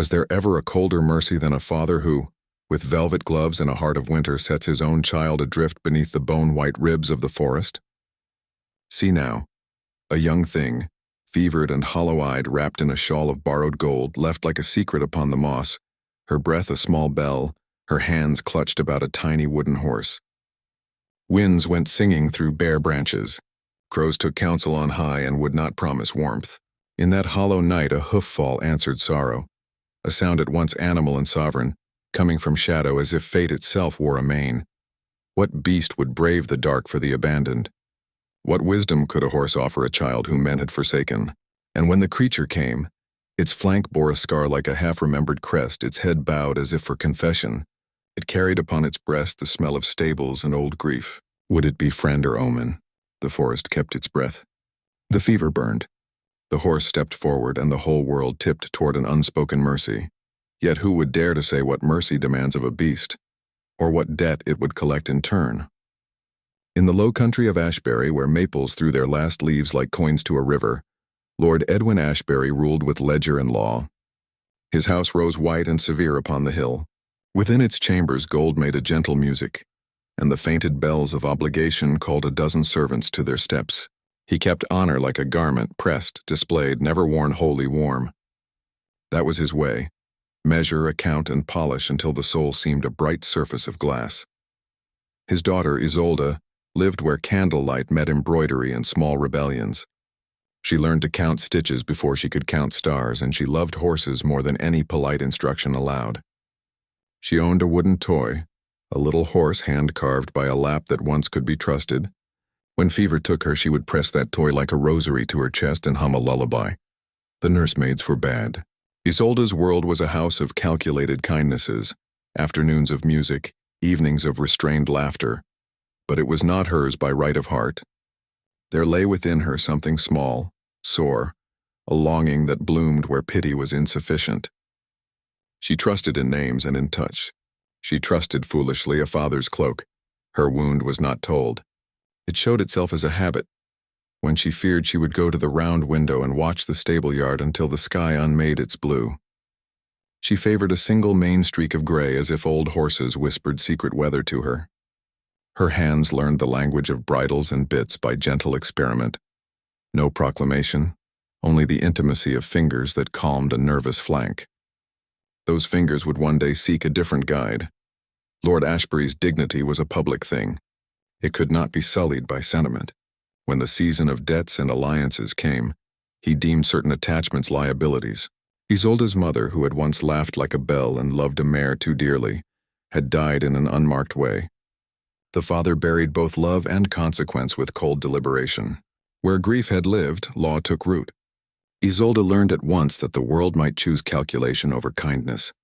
Was there ever a colder mercy than a father who, with velvet gloves and a heart of winter, sets his own child adrift beneath the bone-white ribs of the forest? See now, a young thing, fevered and hollow-eyed, wrapped in a shawl of borrowed gold, left like a secret upon the moss, her breath a small bell, her hands clutched about a tiny wooden horse. Winds went singing through bare branches. Crows took counsel on high and would not promise warmth. In that hollow night a hoof-fall answered sorrow, a sound at once animal and sovereign, coming from shadow as if fate itself wore a mane. What beast would brave the dark for the abandoned? What wisdom could a horse offer a child whom men had forsaken? And when the creature came, its flank bore a scar like a half-remembered crest, its head bowed as if for confession. It carried upon its breast the smell of stables and old grief. Would it be friend or omen? The forest kept its breath. The fever burned. The horse stepped forward, and the whole world tipped toward an unspoken mercy. Yet who would dare to say what mercy demands of a beast, or what debt it would collect in turn? In the low country of Ashbury, where maples threw their last leaves like coins to a river, Lord Edwin Ashbury ruled with ledger and law. His house rose white and severe upon the hill. Within its chambers gold made a gentle music, and the fainted bells of obligation called a dozen servants to their steps. He kept honor like a garment, pressed, displayed, never worn wholly warm. That was his way. Measure, account, and polish until the soul seemed a bright surface of glass. His daughter, Isolde, lived where candlelight met embroidery and small rebellions. She learned to count stitches before she could count stars, and she loved horses more than any polite instruction allowed. She owned a wooden toy, a little horse hand-carved by a lap that once could be trusted. When fever took her, she would press that toy like a rosary to her chest and hum a lullaby. The nursemaids forbade. Isolde's world was a house of calculated kindnesses, afternoons of music, evenings of restrained laughter. But it was not hers by right of heart. There lay within her something small, sore, a longing that bloomed where pity was insufficient. She trusted in names and in touch. She trusted foolishly a father's cloak. Her wound was not told. It showed itself as a habit. When she feared, she would go to the round window and watch the stable yard until the sky unmade its blue. She favored a single main streak of gray, as if old horses whispered secret weather to her. Her hands learned the language of bridles and bits by gentle experiment. No proclamation, only the intimacy of fingers that calmed a nervous flank. Those fingers would one day seek a different guide. Lord Ashbury's dignity was a public thing. It could not be sullied by sentiment. When the season of debts and alliances came, he deemed certain attachments liabilities. Isolde's mother, who had once laughed like a bell and loved a mare too dearly, had died in an unmarked way. The father buried both love and consequence with cold deliberation. Where grief had lived, law took root. Isolde learned at once that the world might choose calculation over kindness.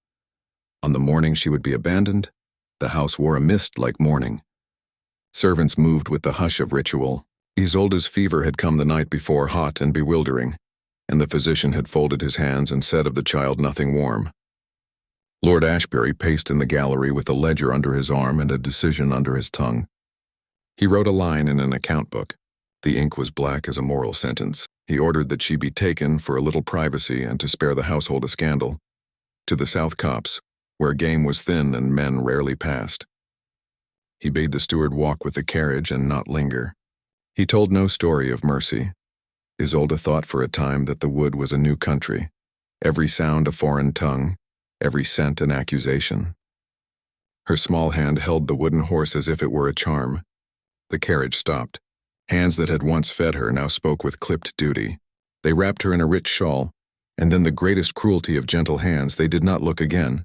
On the morning she would be abandoned, the house wore a mist like mourning. Servants moved with the hush of ritual. Isolde's fever had come the night before, hot and bewildering, and the physician had folded his hands and said of the child nothing warm. Lord Ashbury paced in the gallery with a ledger under his arm and a decision under his tongue. He wrote a line in an account book. The ink was black as a moral sentence. He ordered that she be taken, for a little privacy and to spare the household a scandal, to the South Copse, where game was thin and men rarely passed. He bade the steward walk with the carriage and not linger. He told no story of mercy. Isolde thought for a time that the wood was a new country, every sound a foreign tongue, every scent an accusation. Her small hand held the wooden horse as if it were a charm. The carriage stopped. Hands that had once fed her now spoke with clipped duty. They wrapped her in a rich shawl, and then the greatest cruelty of gentle hands, they did not look again.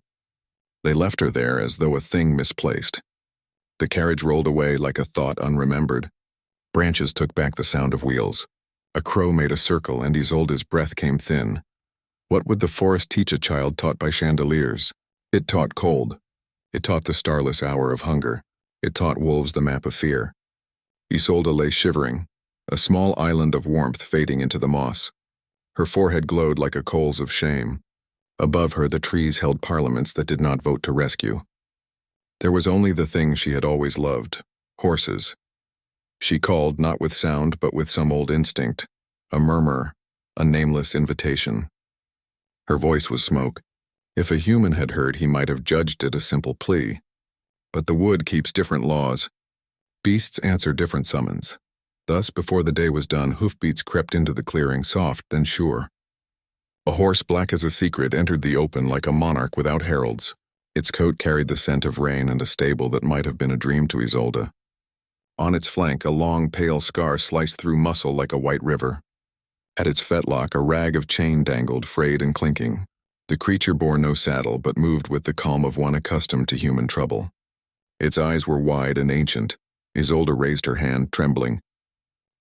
They left her there as though a thing misplaced. The carriage rolled away like a thought unremembered. Branches took back the sound of wheels. A crow made a circle, and Isolde's breath came thin. What would the forest teach a child taught by chandeliers? It taught cold. It taught the starless hour of hunger. It taught wolves the map of fear. Isolde lay shivering, a small island of warmth fading into the moss. Her forehead glowed like a coals of shame. Above her, the trees held parliaments that did not vote to rescue. There was only the thing she had always loved, horses. She called not with sound but with some old instinct, a murmur, a nameless invitation. Her voice was smoke. If a human had heard, he might have judged it a simple plea. But the wood keeps different laws. Beasts answer different summons. Thus, before the day was done, hoofbeats crept into the clearing, soft then sure. A horse black as a secret entered the open like a monarch without heralds. Its coat carried the scent of rain and a stable that might have been a dream to Isolde. On its flank, a long, pale scar sliced through muscle like a white river. At its fetlock, a rag of chain dangled, frayed and clinking. The creature bore no saddle, but moved with the calm of one accustomed to human trouble. Its eyes were wide and ancient. Isolde raised her hand, trembling.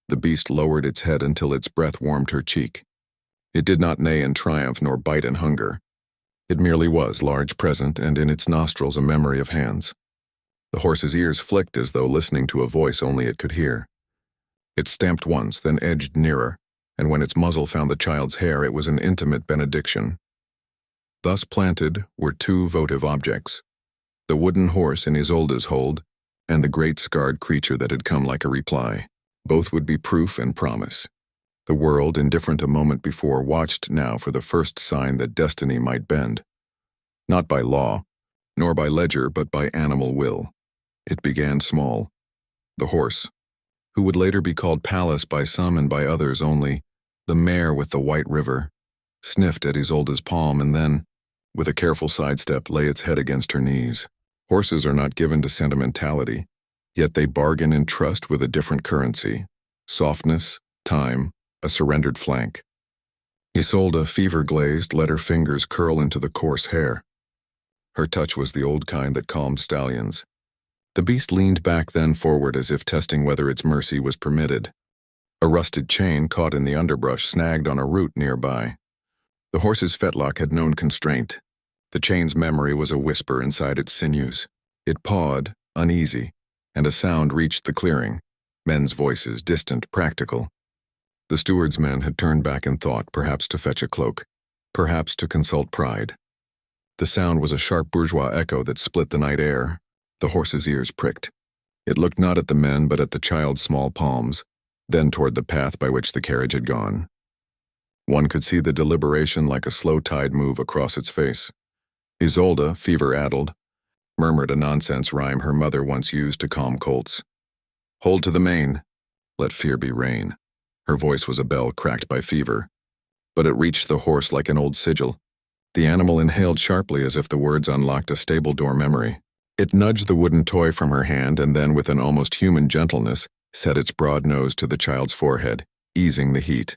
The beast lowered its head until its breath warmed her cheek. It did not neigh in triumph nor bite in hunger. It merely was large present, and in its nostrils a memory of hands. The horse's ears flicked as though listening to a voice only it could hear. It stamped once, then edged nearer, and when its muzzle found the child's hair, it was an intimate benediction. Thus planted were two votive objects, the wooden horse in Isolde's hold, and the great scarred creature that had come like a reply. Both would be proof and promise. The world, indifferent a moment before, watched now for the first sign that destiny might bend. Not by law, nor by ledger, but by animal will. It began small. The horse, who would later be called Pallas by some and by others only, the mare with the white river, sniffed at Isolde's palm and then, with a careful sidestep, lay its head against her knees. Horses are not given to sentimentality, yet they bargain in trust with a different currency: softness, time, a surrendered flank. Isolde, fever-glazed, let her fingers curl into the coarse hair. Her touch was the old kind that calmed stallions. The beast leaned back then forward as if testing whether its mercy was permitted. A rusted chain caught in the underbrush snagged on a root nearby. The horse's fetlock had known constraint. The chain's memory was a whisper inside its sinews. It pawed, uneasy, and a sound reached the clearing. Men's voices, distant, practical. The steward's men had turned back in thought, perhaps to fetch a cloak, perhaps to consult pride. The sound was a sharp bourgeois echo that split the night air. The horse's ears pricked. It looked not at the men, but at the child's small palms, then toward the path by which the carriage had gone. One could see the deliberation like a slow tide move across its face. Isolde, fever-addled, murmured a nonsense rhyme her mother once used to calm colts. "Hold to the mane. Let fear be rain." Her voice was a bell cracked by fever, but it reached the horse like an old sigil. The animal inhaled sharply as if the words unlocked a stable door memory. It nudged the wooden toy from her hand and then, with an almost human gentleness, set its broad nose to the child's forehead, easing the heat.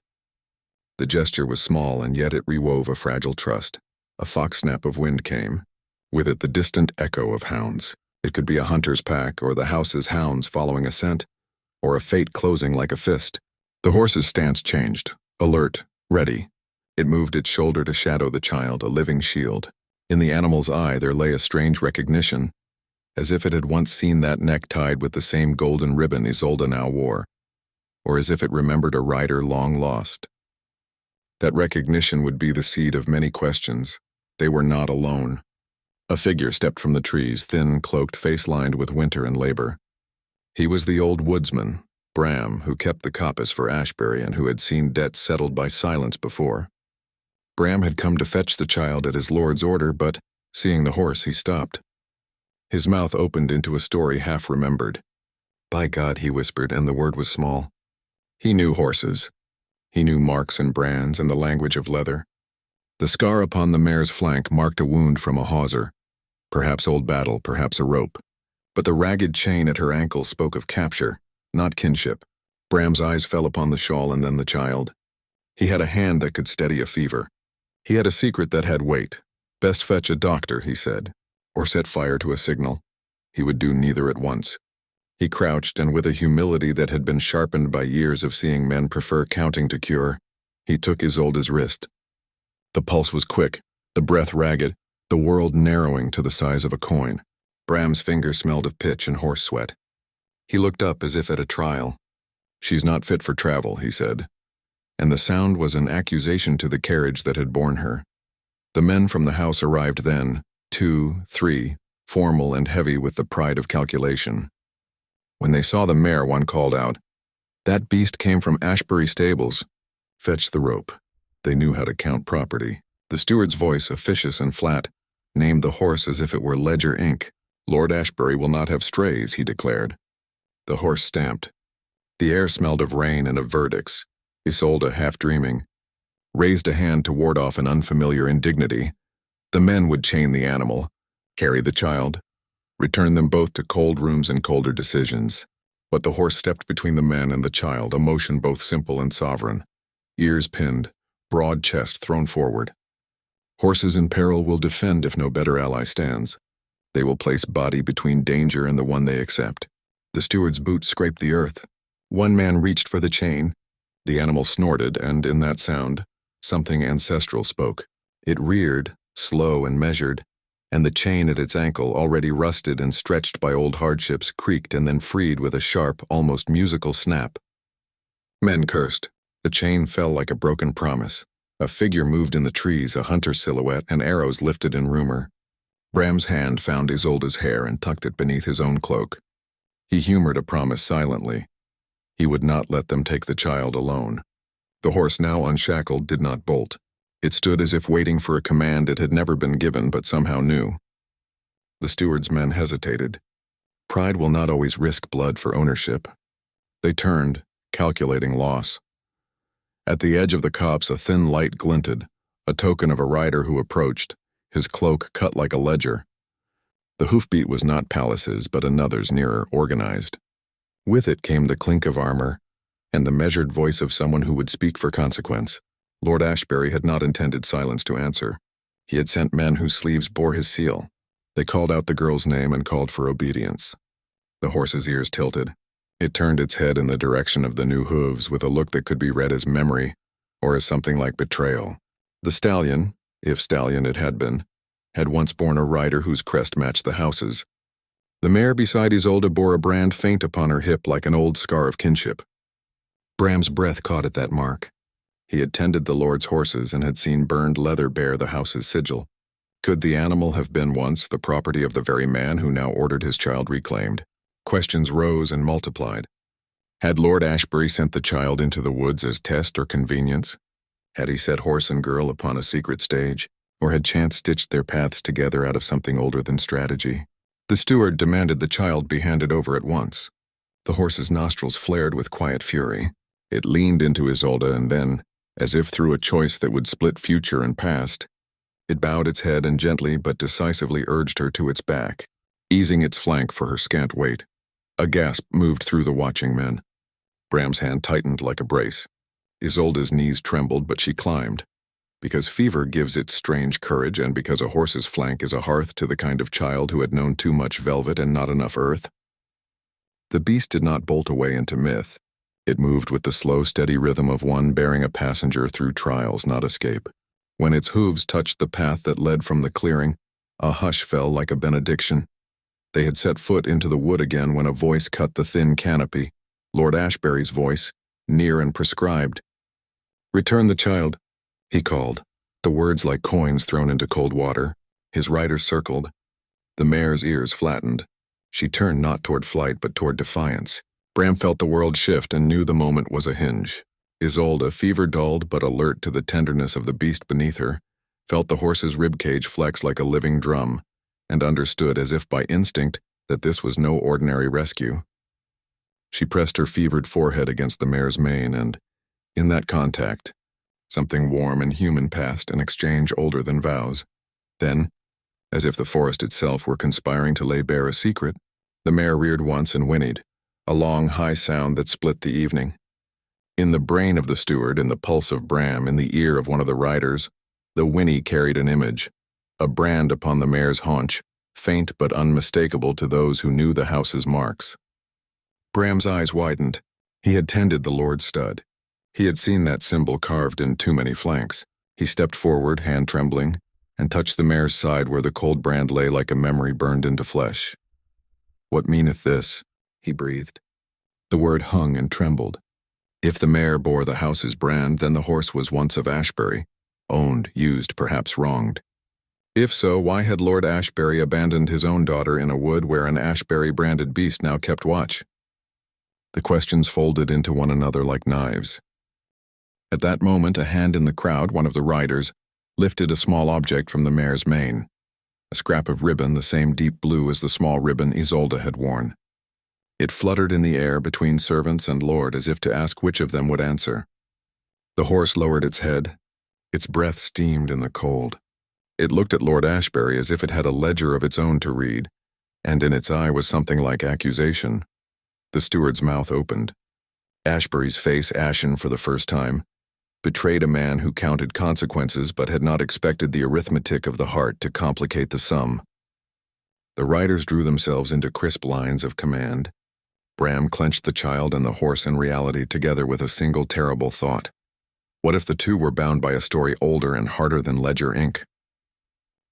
The gesture was small, and yet it rewove a fragile trust. A fox snap of wind came. With it the distant echo of hounds. It could be a hunter's pack, or the house's hounds following a scent, or a fate closing like a fist. The horse's stance changed, alert, ready. It moved its shoulder to shadow the child, a living shield. In the animal's eye there lay a strange recognition, as if it had once seen that neck tied with the same golden ribbon Isolde now wore, or as if it remembered a rider long lost. That recognition would be the seed of many questions. They were not alone. A figure stepped from the trees, thin, cloaked, face lined with winter and labor. He was the old woodsman, Bram, who kept the coppice for Ashbury and who had seen debts settled by silence before. Bram had come to fetch the child at his lord's order, but, seeing the horse, he stopped. His mouth opened into a story half remembered. "By God," he whispered, and the word was small. He knew horses. He knew marks and brands and the language of leather. The scar upon the mare's flank marked a wound from a hawser, perhaps old battle, perhaps a rope. But the ragged chain at her ankle spoke of capture, not kinship. Bram's eyes fell upon the shawl and then the child. He had a hand that could steady a fever. He had a secret that had weight. Best fetch a doctor, he said, or set fire to a signal. He would do neither at once. He crouched, and with a humility that had been sharpened by years of seeing men prefer counting to cure, he took Isolde's wrist. The pulse was quick, the breath ragged, the world narrowing to the size of a coin. Bram's fingers smelled of pitch and horse sweat. He looked up as if at a trial. "She's not fit for travel," he said, and the sound was an accusation to the carriage that had borne her. The men from the house arrived then, 2, 3, formal and heavy with the pride of calculation. When they saw the mare, one called out, "That beast came from Ashbury stables." Fetch the rope. They knew how to count property. The steward's voice, officious and flat, named the horse as if it were ledger ink. "Lord Ashbury will not have strays," he declared. The horse stamped. The air smelled of rain and of verdicts. Isolde, half dreaming, raised a hand to ward off an unfamiliar indignity. The men would chain the animal, carry the child, return them both to cold rooms and colder decisions. But the horse stepped between the men and the child, a motion both simple and sovereign. Ears pinned, broad chest thrown forward. Horses in peril will defend if no better ally stands. They will place body between danger and the one they accept. The steward's boots scraped the earth. One man reached for the chain. The animal snorted, and in that sound, something ancestral spoke. It reared, slow and measured, and the chain at its ankle, already rusted and stretched by old hardships, creaked and then freed with a sharp, almost musical snap. Men cursed. The chain fell like a broken promise. A figure moved in the trees, a hunter's silhouette, and arrows lifted in rumor. Bram's hand found Isolde's hair and tucked it beneath his own cloak. He humored a promise silently. He would not let them take the child alone. The horse, now unshackled, did not bolt. It stood as if waiting for a command it had never been given but somehow knew. The steward's men hesitated. Pride will not always risk blood for ownership. They turned, calculating loss. At the edge of the copse a thin light glinted, a token of a rider who approached, his cloak cut like a ledger. The hoofbeat was not Pallas's, but another's nearer, organized. With it came the clink of armor, and the measured voice of someone who would speak for consequence. Lord Ashbury had not intended silence to answer. He had sent men whose sleeves bore his seal. They called out the girl's name and called for obedience. The horse's ears tilted. It turned its head in the direction of the new hooves with a look that could be read as memory, or as something like betrayal. The stallion, if stallion it had been, had once borne a rider whose crest matched the house's. The mare beside Isolde bore a brand faint upon her hip like an old scar of kinship. Bram's breath caught at that mark. He had tended the lord's horses and had seen burned leather bear the house's sigil. Could the animal have been once the property of the very man who now ordered his child reclaimed? Questions rose and multiplied. Had Lord Ashbury sent the child into the woods as test or convenience? Had he set horse and girl upon a secret stage? Or had chance stitched their paths together out of something older than strategy? The steward demanded the child be handed over at once. The horse's nostrils flared with quiet fury. It leaned into Isolde and then, as if through a choice that would split future and past, it bowed its head and gently but decisively urged her to its back, easing its flank for her scant weight. A gasp moved through the watching men. Bram's hand tightened like a brace. Isolde's knees trembled, but she climbed. Because fever gives its strange courage, and because a horse's flank is a hearth to the kind of child who had known too much velvet and not enough earth. The beast did not bolt away into myth. It moved with the slow, steady rhythm of one bearing a passenger through trials, not escape. When its hooves touched the path that led from the clearing, a hush fell like a benediction. They had set foot into the wood again when a voice cut the thin canopy, Lord Ashbury's voice, near and prescribed. "Return the child," he called, the words like coins thrown into cold water. His rider circled. The mare's ears flattened. She turned not toward flight but toward defiance. Bram felt the world shift and knew the moment was a hinge. Isolde, fever-dulled but alert to the tenderness of the beast beneath her, felt the horse's ribcage flex like a living drum, and understood as if by instinct that this was no ordinary rescue. She pressed her fevered forehead against the mare's mane and, in that contact, something warm and human passed, an exchange older than vows. Then, as if the forest itself were conspiring to lay bare a secret, the mare reared once and whinnied, a long, high sound that split the evening. In the brain of the steward, in the pulse of Bram, in the ear of one of the riders, the whinny carried an image, a brand upon the mare's haunch, faint but unmistakable to those who knew the house's marks. Bram's eyes widened. He had tended the lord's stud. He had seen that symbol carved in too many flanks. He stepped forward, hand trembling, and touched the mare's side where the cold brand lay like a memory burned into flesh. "What meaneth this?" he breathed. The word hung and trembled. If the mare bore the house's brand, then the horse was once of Ashbury, owned, used, perhaps wronged. If so, why had Lord Ashbury abandoned his own daughter in a wood where an Ashbury-branded beast now kept watch? The questions folded into one another like knives. At that moment, a hand in the crowd, one of the riders, lifted a small object from the mare's mane, a scrap of ribbon the same deep blue as the small ribbon Isolde had worn. It fluttered in the air between servants and lord as if to ask which of them would answer. The horse lowered its head. Its breath steamed in the cold. It looked at Lord Ashbury as if it had a ledger of its own to read, and in its eye was something like accusation. The steward's mouth opened. Ashbury's face, ashen for the first time, betrayed a man who counted consequences but had not expected the arithmetic of the heart to complicate the sum. The riders drew themselves into crisp lines of command. Bram clenched the child and the horse in reality together with a single terrible thought. What if the two were bound by a story older and harder than ledger ink?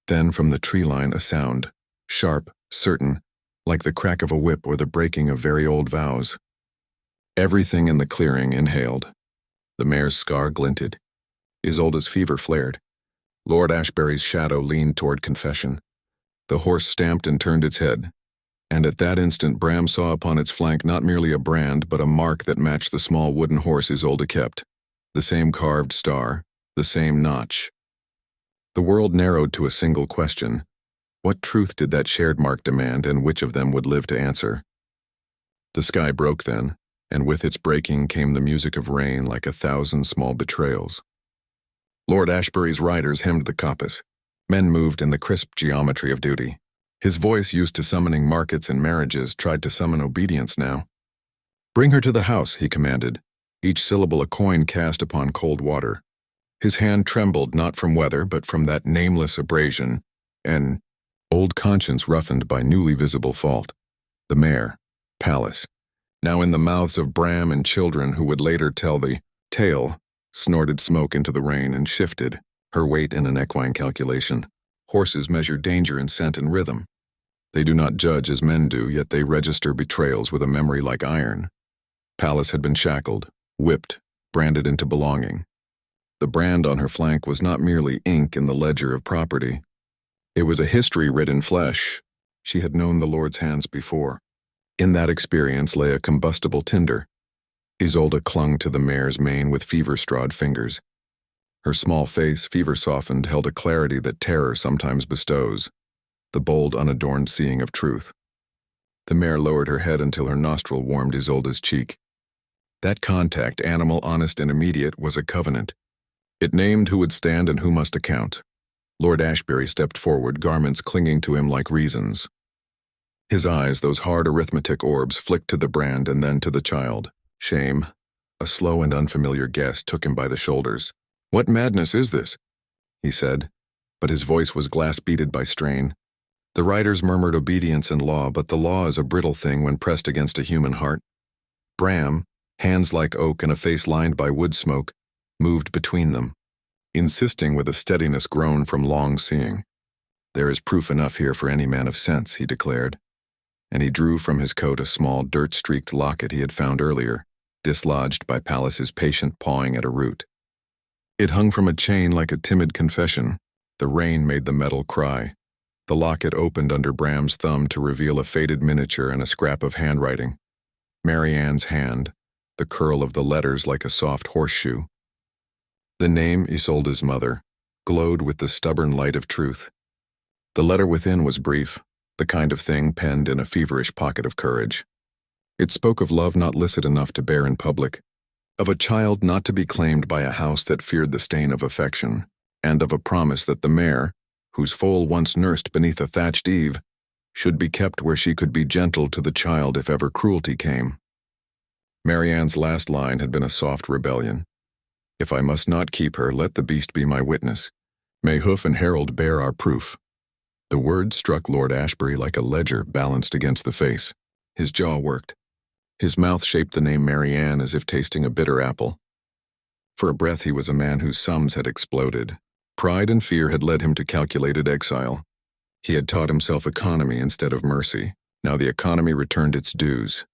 Then from the tree line a sound, sharp, certain, like the crack of a whip or the breaking of very old vows. Everything in the clearing inhaled. The mare's scar glinted. Isolde's fever flared. Lord Ashbury's shadow leaned toward confession. The horse stamped and turned its head, and at that instant Bram saw upon its flank not merely a brand but a mark that matched the small wooden horse Isolde kept. The same carved star, the same notch. The world narrowed to a single question. What truth did that shared mark demand, and which of them would live to answer? The sky broke then, and with its breaking came the music of rain like 1,000 small betrayals. Lord Ashbury's riders hemmed the coppice. Men moved in the crisp geometry of duty. His voice, used to summoning markets and marriages, tried to summon obedience now. "Bring her to the house," he commanded, each syllable a coin cast upon cold water. His hand trembled not from weather but from that nameless abrasion, an old conscience roughened by newly visible fault. The mare, Pallas, now in the mouths of Bram and children who would later tell the tale, snorted smoke into the rain and shifted, her weight in an equine calculation. Horses measure danger in scent and rhythm. They do not judge as men do, yet they register betrayals with a memory like iron. Pallas had been shackled, whipped, branded into belonging. The brand on her flank was not merely ink in the ledger of property. It was a history writ in flesh. She had known the Lord's hands before. In that experience lay a combustible tinder. Isolde clung to the mare's mane with fever-strawed fingers. Her small face, fever-softened, held a clarity that terror sometimes bestows, the bold, unadorned seeing of truth. The mare lowered her head until her nostril warmed Isolde's cheek. That contact, animal, honest, and immediate, was a covenant. It named who would stand and who must account. Lord Ashbury stepped forward, garments clinging to him like reasons. His eyes, those hard arithmetic orbs, flicked to the brand and then to the child. Shame, a slow and unfamiliar guest, took him by the shoulders. "What madness is this?" he said, but his voice was glass-beaded by strain. The riders murmured obedience and law, but the law is a brittle thing when pressed against a human heart. Bram, hands like oak and a face lined by wood smoke, moved between them, insisting with a steadiness grown from long seeing. "There is proof enough here for any man of sense," he declared, and he drew from his coat a small dirt-streaked locket he had found earlier, dislodged by Pallas's patient pawing at a root. It hung from a chain like a timid confession. The rain made the metal cry. The locket opened under Bram's thumb to reveal a faded miniature and a scrap of handwriting. Marianne's hand, the curl of the letters like a soft horseshoe. The name, Isolde's mother, glowed with the stubborn light of truth. The letter within was brief, the kind of thing penned in a feverish pocket of courage. It spoke of love not licit enough to bear in public, of a child not to be claimed by a house that feared the stain of affection, and of a promise that the mare, whose foal once nursed beneath a thatched eave, should be kept where she could be gentle to the child if ever cruelty came. Marianne's last line had been a soft rebellion. "If I must not keep her, let the beast be my witness. May hoof and herald bear our proof." The word struck Lord Ashbury like a ledger balanced against the face. His jaw worked. His mouth shaped the name Marianne as if tasting a bitter apple. For a breath he was a man whose sums had exploded. Pride and fear had led him to calculated exile. He had taught himself economy instead of mercy. Now the economy returned its dues.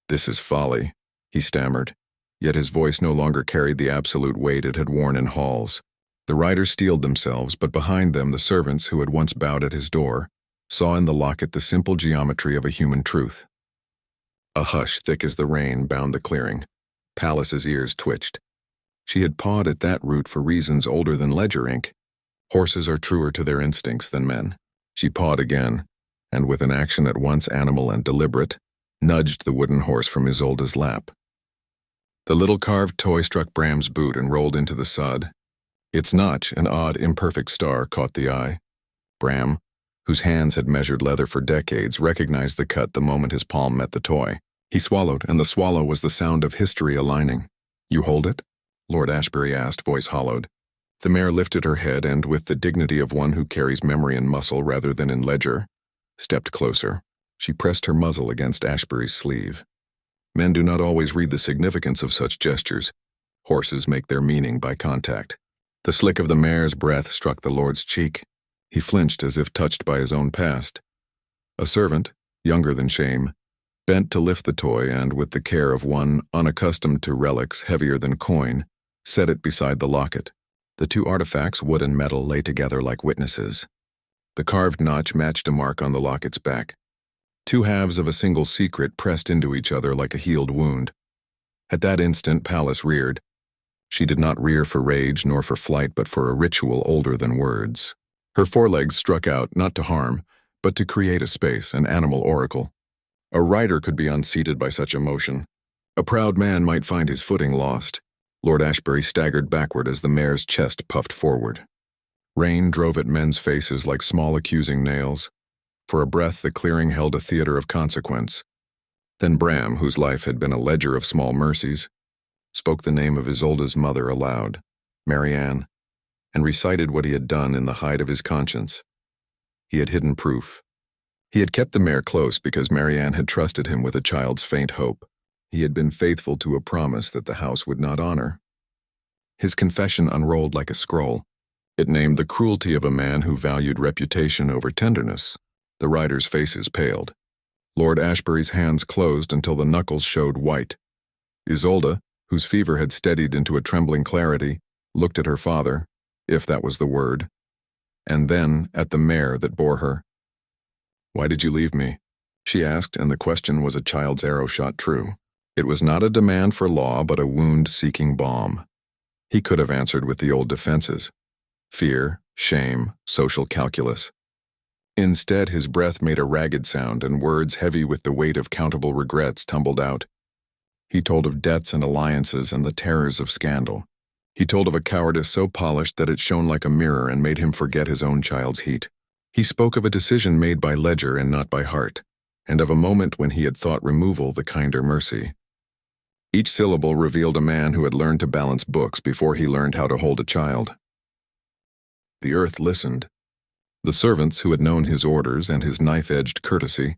"This is folly," he stammered, yet his voice no longer carried the absolute weight it had worn in halls. The riders steeled themselves, but behind them the servants who had once bowed at his door saw in the locket the simple geometry of a human truth. A hush thick as the rain bound the clearing. Pallas's ears twitched. She had pawed at that root for reasons older than ledger ink. Horses are truer to their instincts than men. She pawed again, and with an action at once animal and deliberate, nudged the wooden horse from Isolde's lap. The little carved toy struck Bram's boot and rolled into the sod. Its notch, an odd, imperfect star, caught the eye. Bram, whose hands had measured leather for decades, recognized the cut the moment his palm met the toy. He swallowed, and the swallow was the sound of history aligning. "You hold it?" Lord Ashbury asked, voice hollowed. The mare lifted her head and, with the dignity of one who carries memory in muscle rather than in ledger, stepped closer. She pressed her muzzle against Ashbury's sleeve. Men do not always read the significance of such gestures. Horses make their meaning by contact. The slick of the mare's breath struck the lord's cheek. He flinched as if touched by his own past. A servant, younger than shame, bent to lift the toy and, with the care of one unaccustomed to relics heavier than coin, set it beside the locket. The two artifacts, wood and metal, lay together like witnesses. The carved notch matched a mark on the locket's back. Two halves of a single secret pressed into each other like a healed wound. At that instant, Pallas reared. She did not rear for rage nor for flight, but for a ritual older than words. Her forelegs struck out, not to harm, but to create a space, an animal oracle. A rider could be unseated by such emotion. A proud man might find his footing lost. Lord Ashbury staggered backward as the mare's chest puffed forward. Rain drove at men's faces like small accusing nails. For a breath, the clearing held a theater of consequence. Then Bram, whose life had been a ledger of small mercies, spoke the name of Isolde's mother aloud, Marianne, and recited what he had done in the height of his conscience. He had hidden proof. He had kept the mare close because Marianne had trusted him with a child's faint hope. He had been faithful to a promise that the house would not honor. His confession unrolled like a scroll. It named the cruelty of a man who valued reputation over tenderness. The riders' faces paled. Lord Ashbury's hands closed until the knuckles showed white. Isolde, whose fever had steadied into a trembling clarity, looked at her father, if that was the word, and then at the mare that bore her. "Why did you leave me?" she asked, and the question was a child's arrow shot true. It was not a demand for law, but a wound-seeking balm. He could have answered with the old defenses: fear, shame, social calculus. Instead, his breath made a ragged sound, and words heavy with the weight of countable regrets tumbled out. He told of debts and alliances and the terrors of scandal. He told of a cowardice so polished that it shone like a mirror and made him forget his own child's heat. He spoke of a decision made by ledger and not by heart, and of a moment when he had thought removal the kinder mercy. Each syllable revealed a man who had learned to balance books before he learned how to hold a child. The earth listened. The servants, who had known his orders and his knife-edged courtesy,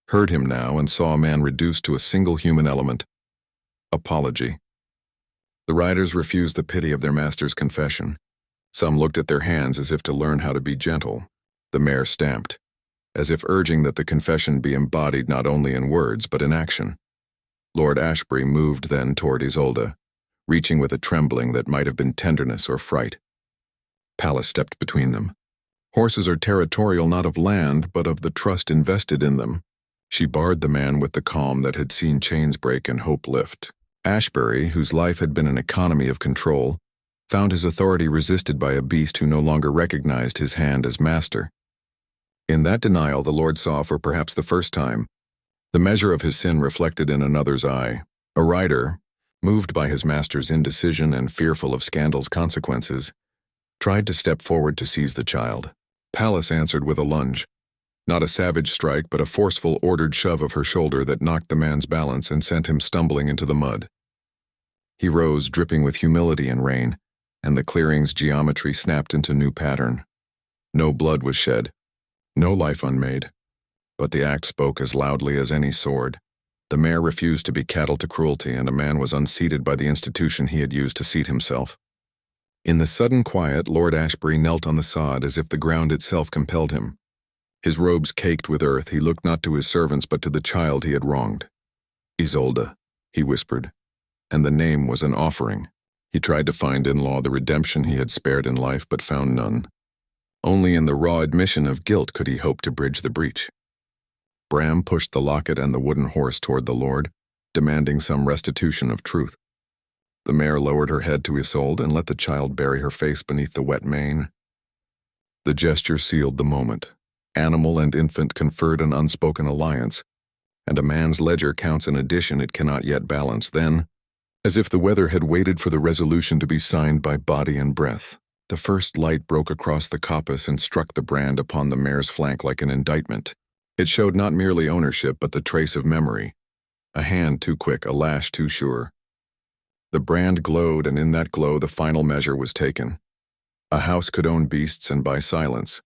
heard him now and saw a man reduced to a single human element: apology. The riders refused the pity of their master's confession. Some looked at their hands as if to learn how to be gentle. The mare stamped, as if urging that the confession be embodied not only in words but in action. Lord Ashbury moved then toward Isolde, reaching with a trembling that might have been tenderness or fright. Pallas stepped between them. Horses are territorial not of land, but of the trust invested in them. She barred the man with the calm that had seen chains break and hope lift. Ashbury, whose life had been an economy of control, found his authority resisted by a beast who no longer recognized his hand as master. In that denial, the Lord saw, for perhaps the first time, the measure of his sin reflected in another's eye. A rider, moved by his master's indecision and fearful of scandal's consequences, tried to step forward to seize the child. Pallas answered with a lunge. Not a savage strike, but a forceful, ordered shove of her shoulder that knocked the man's balance and sent him stumbling into the mud. He rose, dripping with humility and rain, and the clearing's geometry snapped into new pattern. No blood was shed, no life unmade. But the act spoke as loudly as any sword. The mare refused to be cattle to cruelty, and a man was unseated by the institution he had used to seat himself. In the sudden quiet, Lord Ashbury knelt on the sod as if the ground itself compelled him. His robes caked with earth, he looked not to his servants but to the child he had wronged. "Isolde," he whispered, and the name was an offering. He tried to find in law the redemption he had spared in life but found none. Only in the raw admission of guilt could he hope to bridge the breach. Bram pushed the locket and the wooden horse toward the Lord, demanding some restitution of truth. The mare lowered her head to Isolde and let the child bury her face beneath the wet mane. The gesture sealed the moment. Animal and infant conferred an unspoken alliance, and a man's ledger counts an addition it cannot yet balance. Then, as if the weather had waited for the resolution to be signed by body and breath, the first light broke across the coppice and struck the brand upon the mare's flank like an indictment. It showed not merely ownership but the trace of memory. A hand too quick, a lash too sure. The brand glowed, and in that glow the final measure was taken. A house could own beasts and buy silence,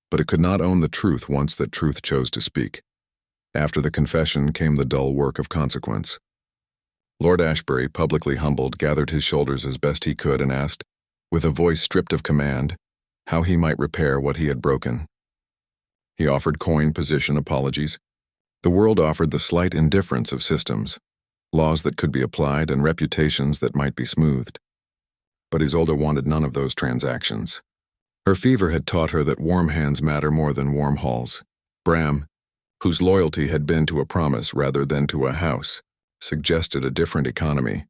but it could not own the truth once that truth chose to speak. After the confession came the dull work of consequence. Lord Ashbury, publicly humbled, gathered his shoulders as best he could and asked, with a voice stripped of command, how he might repair what he had broken. He offered coin position apologies. The world offered the slight indifference of systems, laws that could be applied and reputations that might be smoothed. But Isolde wanted none of those transactions. Her fever had taught her that warm hands matter more than warm halls. Bram, whose loyalty had been to a promise rather than to a house, suggested a different economy.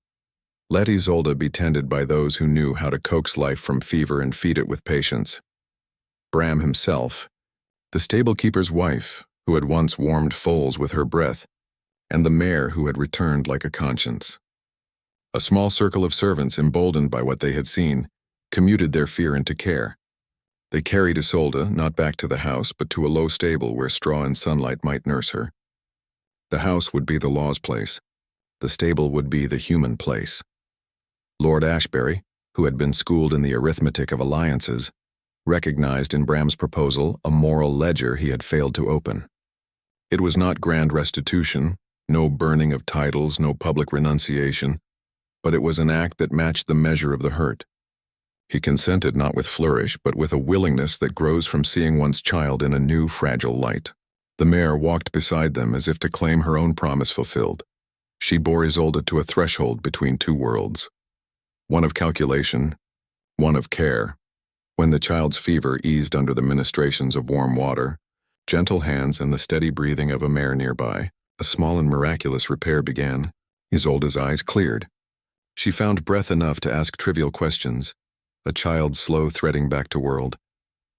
Let Isolde be tended by those who knew how to coax life from fever and feed it with patience. Bram himself, the stable-keeper's wife, who had once warmed foals with her breath, and the mare who had returned like a conscience. A small circle of servants, emboldened by what they had seen, commuted their fear into care. They carried Isolde not back to the house but to a low stable where straw and sunlight might nurse her. The house would be the law's place. The stable would be the human place. Lord Ashbury, who had been schooled in the arithmetic of alliances, recognized in Bram's proposal a moral ledger he had failed to open. It was not grand restitution, no burning of titles, no public renunciation, but it was an act that matched the measure of the hurt. He consented not with flourish, but with a willingness that grows from seeing one's child in a new, fragile light. The mare walked beside them as if to claim her own promise fulfilled. She bore Isolde to a threshold between two worlds, one of calculation, one of care. When the child's fever eased under the ministrations of warm water, gentle hands and the steady breathing of a mare nearby, a small and miraculous repair began. Isolde's eyes cleared. She found breath enough to ask trivial questions, a child's slow threading back to world,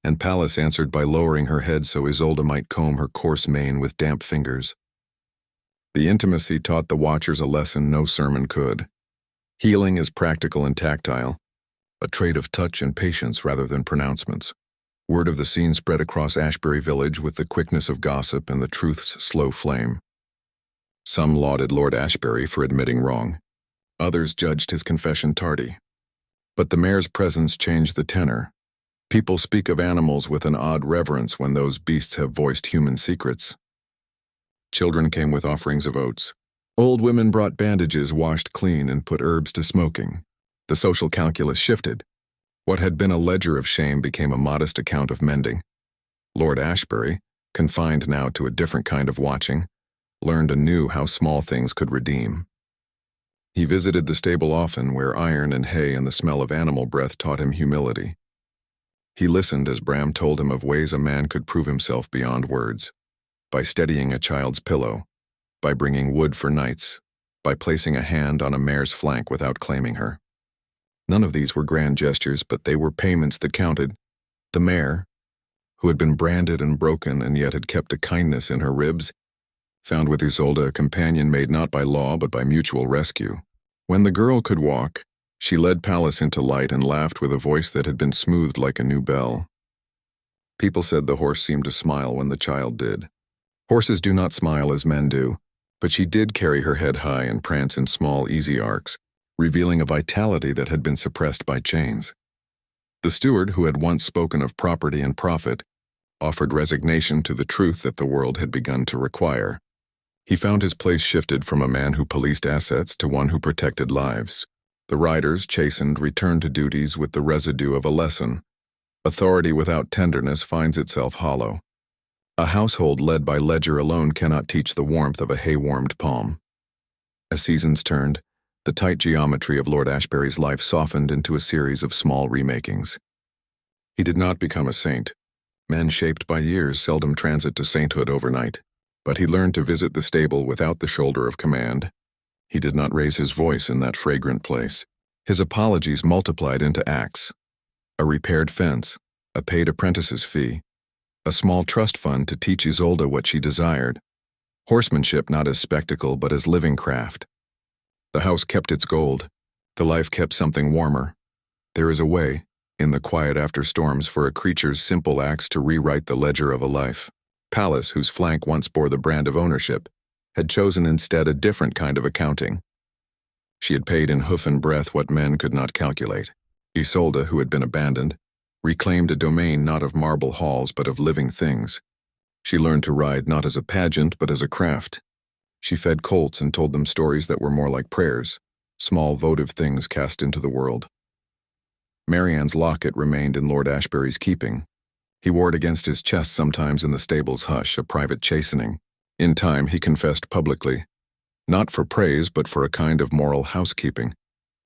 and Pallas answered by lowering her head so Isolde might comb her coarse mane with damp fingers. The intimacy taught the watchers a lesson no sermon could. Healing is practical and tactile, a trait of touch and patience rather than pronouncements. Word of the scene spread across Ashbury village with the quickness of gossip and the truth's slow flame. Some lauded Lord Ashbury for admitting wrong. Others judged his confession tardy. But the mare's presence changed the tenor. People speak of animals with an odd reverence when those beasts have voiced human secrets. Children came with offerings of oats. Old women brought bandages washed clean and put herbs to smoking. The social calculus shifted. What had been a ledger of shame became a modest account of mending. Lord Ashbury, confined now to a different kind of watching, learned anew how small things could redeem. He visited the stable often, where iron and hay and the smell of animal breath taught him humility. He listened as Bram told him of ways a man could prove himself beyond words, by steadying a child's pillow, by bringing wood for nights, by placing a hand on a mare's flank without claiming her. None of these were grand gestures, but they were payments that counted. The mare, who had been branded and broken and yet had kept a kindness in her ribs, found with Isolde a companion made not by law but by mutual rescue. When the girl could walk, she led Pallas into light and laughed with a voice that had been smoothed like a new bell. People said the horse seemed to smile when the child did. Horses do not smile as men do, but she did carry her head high and prance in small, easy arcs, revealing a vitality that had been suppressed by chains. The steward, who had once spoken of property and profit, offered resignation to the truth that the world had begun to require. He found his place shifted from a man who policed assets to one who protected lives. The riders, chastened, returned to duties with the residue of a lesson. Authority without tenderness finds itself hollow. A household led by ledger alone cannot teach the warmth of a hay-warmed palm. As seasons turned, the tight geometry of Lord Ashbury's life softened into a series of small remakings. He did not become a saint. Men shaped by years seldom transit to sainthood overnight. But he learned to visit the stable without the shoulder of command. He did not raise his voice in that fragrant place. His apologies multiplied into acts. A repaired fence, a paid apprentice's fee, a small trust fund to teach Isolde what she desired, horsemanship not as spectacle but as living craft. The house kept its gold, the life kept something warmer. There is a way, in the quiet after storms, for a creature's simple acts to rewrite the ledger of a life. Pallas, whose flank once bore the brand of ownership, had chosen instead a different kind of accounting. She had paid in hoof and breath what men could not calculate. Isolde, who had been abandoned, reclaimed a domain not of marble halls but of living things. She learned to ride not as a pageant but as a craft. She fed colts and told them stories that were more like prayers, small votive things cast into the world. Marianne's locket remained in Lord Ashbury's keeping. He wore it against his chest sometimes in the stable's hush, a private chastening. In time he confessed publicly, not for praise but for a kind of moral housekeeping,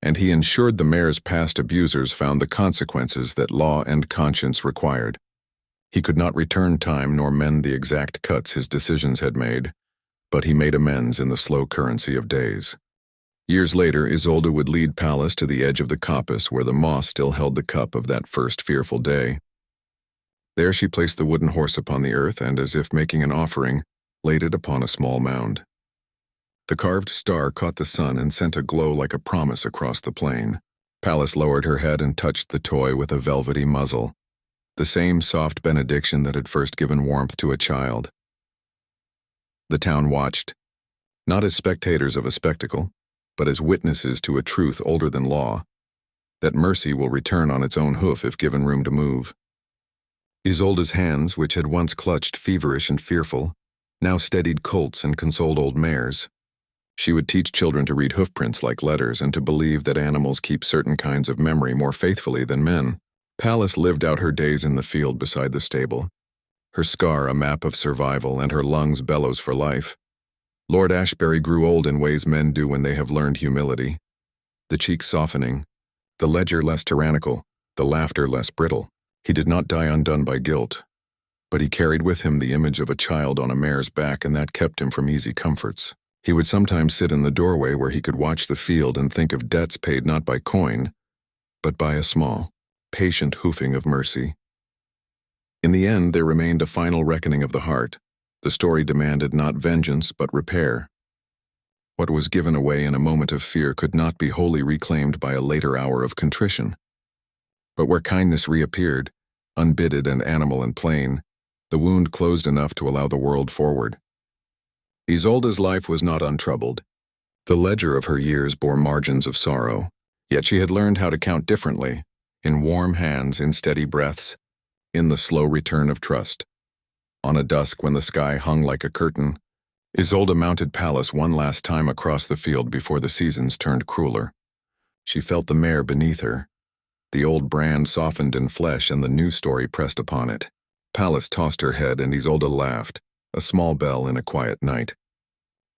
and he ensured the mare's past abusers found the consequences that law and conscience required. He could not return time nor mend the exact cuts his decisions had made, but he made amends in the slow currency of days. Years later, Isolde would lead Pallas to the edge of the coppice where the moss still held the cup of that first fearful day. There she placed the wooden horse upon the earth and, as if making an offering, laid it upon a small mound. The carved star caught the sun and sent a glow like a promise across the plain. Pallas lowered her head and touched the toy with a velvety muzzle, the same soft benediction that had first given warmth to a child. The town watched, not as spectators of a spectacle, but as witnesses to a truth older than law, that mercy will return on its own hoof if given room to move. Isolde's hands, which had once clutched feverish and fearful, now steadied colts and consoled old mares. She would teach children to read hoofprints like letters and to believe that animals keep certain kinds of memory more faithfully than men. Pallas lived out her days in the field beside the stable, her scar a map of survival and her lungs bellows for life. Lord Ashbury grew old in ways men do when they have learned humility, the cheeks softening, the ledger less tyrannical, the laughter less brittle. He did not die undone by guilt, but he carried with him the image of a child on a mare's back, and that kept him from easy comforts. He would sometimes sit in the doorway where he could watch the field and think of debts paid not by coin, but by a small, patient hoofing of mercy. In the end, there remained a final reckoning of the heart. The story demanded not vengeance, but repair. What was given away in a moment of fear could not be wholly reclaimed by a later hour of contrition. But where kindness reappeared, unbidded and animal and plain, the wound closed enough to allow the world forward. Isolde's life was not untroubled. The ledger of her years bore margins of sorrow, yet she had learned how to count differently, in warm hands, in steady breaths, in the slow return of trust. On a dusk when the sky hung like a curtain, Isolde mounted Pallas one last time across the field before the seasons turned crueler. She felt the mare beneath her. The old brand softened in flesh and the new story pressed upon it. Pallas tossed her head and Isolde laughed, a small bell in a quiet night.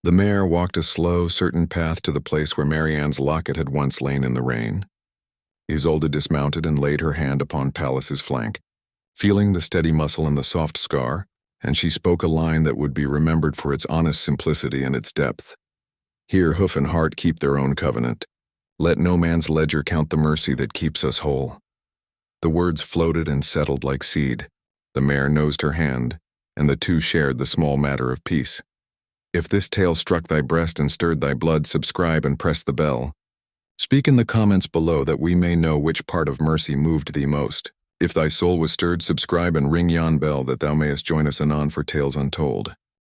The mare walked a slow, certain path to the place where Marianne's locket had once lain in the rain. Isolde dismounted and laid her hand upon Pallas's flank, feeling the steady muscle and the soft scar, and she spoke a line that would be remembered for its honest simplicity and its depth. Here hoof and heart keep their own covenant. Let no man's ledger count the mercy that keeps us whole. The words floated and settled like seed. The mare nosed her hand, and the two shared the small matter of peace. If this tale struck thy breast and stirred thy blood, subscribe and press the bell. Speak in the comments below that we may know which part of mercy moved thee most. If thy soul was stirred, subscribe and ring yon bell that thou mayest join us anon for tales untold.